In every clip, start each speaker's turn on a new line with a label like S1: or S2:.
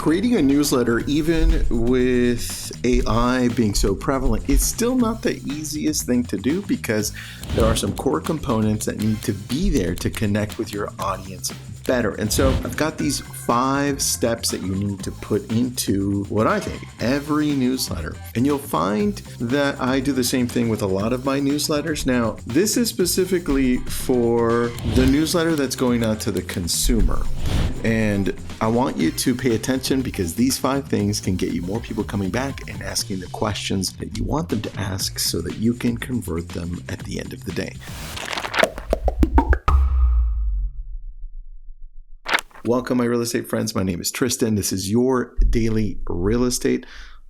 S1: Creating a newsletter, even with AI being so prevalent, it's still not the easiest thing to do because there are some core components that need to be there to connect with your audience better. And so I've got these 5 steps that you need to put into what I think every newsletter. And you'll find that I do the same thing with a lot of my newsletters. Now, this is specifically for the newsletter that's going out to the consumer. And I want you to pay attention because these 5 things can get you more people coming back and asking the questions that you want them to ask so that you can convert them at the end of the day. Welcome, my real estate friends. My name is Tristan. This is your daily real estate.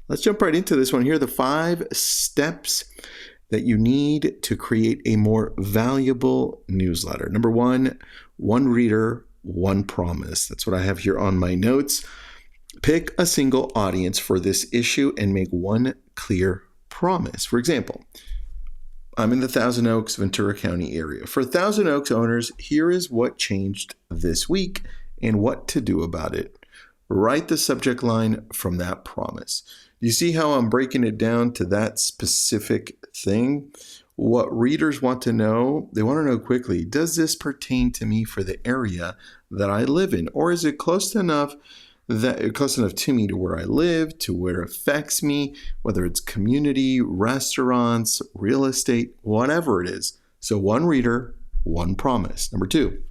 S1: Let's jump right into this one. Here are the 5 steps that you need to create a more valuable newsletter. Number 1, one reader, one promise. That's what I have here on my notes. Pick a single audience for this issue and make one clear promise. For example, I'm in the Thousand Oaks, Ventura County area. For Thousand Oaks owners, here is what changed this week and what to do about it. Write the subject line from that promise. You see how I'm breaking it down to that specific thing? What readers want to know, they want to know quickly, does this pertain to me for the area that I live in? Or is it close enough to me to where I live, to where it affects me, whether it's community, restaurants, real estate, whatever it is. So one reader, one promise. Number 2,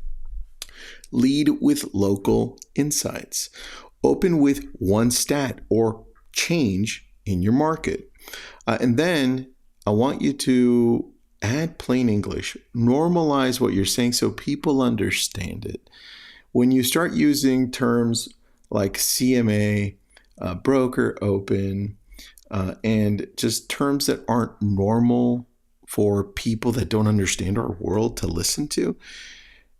S1: lead with local insights. Open with one stat or change in your market. And then I want you to add plain English. Normalize what you're saying so people understand it. When you start using terms like CMA, broker open, and just terms that aren't normal for people that don't understand our world to listen to,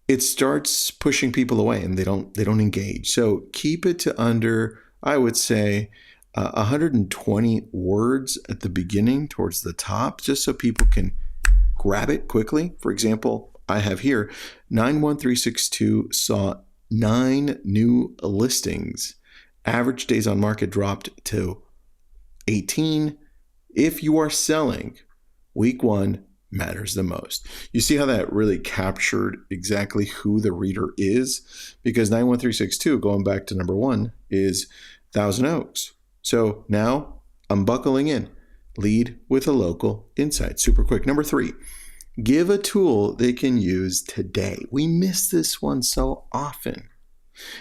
S1: it starts pushing people away and they don't engage. So keep it to under, I would say, 120 words at the beginning towards the top, just so people can grab it quickly. For example, I have here 91362 saw 9 new listings. Average days on market dropped to 18. If you are selling, week 1 matters the most. You see how that really captured exactly who the reader is? Because 91362, going back to number 1, is Thousand Oaks. So now I'm buckling in. Lead with a local insight. Super quick. Number 3, give a tool they can use today. We miss this one so often.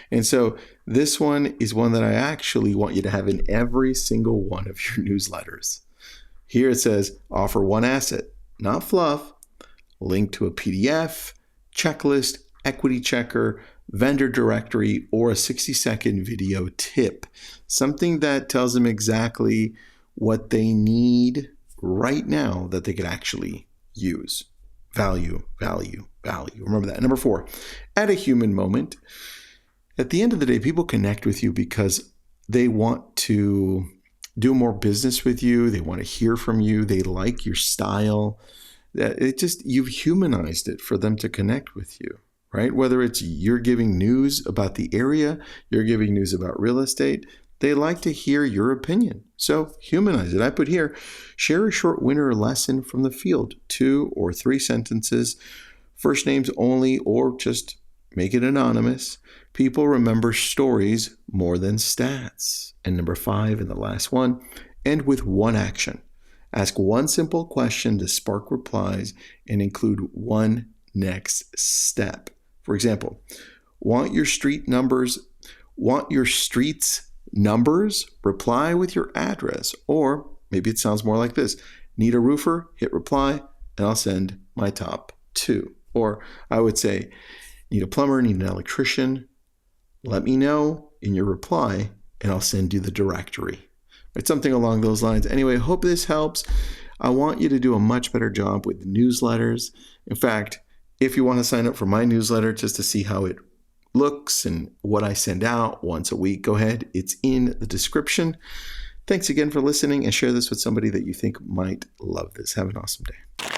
S1: And so this one is one that I actually want you to have in every single one of your newsletters. Here it says, offer one asset, not fluff, link to a PDF, checklist, equity checker, vendor directory, or a 60-second video tip. Something that tells them exactly what they need right now that they could actually use. Value, value, value. Remember that. Number 4, add a human moment. At the end of the day, people connect with you because they want to do more business with you. They want to hear from you. They like your style. You've humanized it for them to connect with you, right? Whether it's you're giving news about the area, you're giving news about real estate, they like to hear your opinion. So humanize it. I put here, share a short winner lesson from the field, 2 or 3 sentences, first names only, or just make it anonymous. People remember stories more than stats. And number 5, and the last one, end with one action. Ask one simple question to spark replies and include one next step. For example, want your street's numbers? Reply with your address. Or maybe it sounds more like this. Need a roofer? Hit reply and I'll send my top 2. Or I would say, need a plumber, need an electrician? Let me know in your reply and I'll send you the directory. It's something along those lines. Anyway, hope this helps. I want you to do a much better job with newsletters. In fact, if you want to sign up for my newsletter just to see how it looks and what I send out once a week, go ahead. It's in the description. Thanks again for listening, and share this with somebody that you think might love this. Have an awesome day.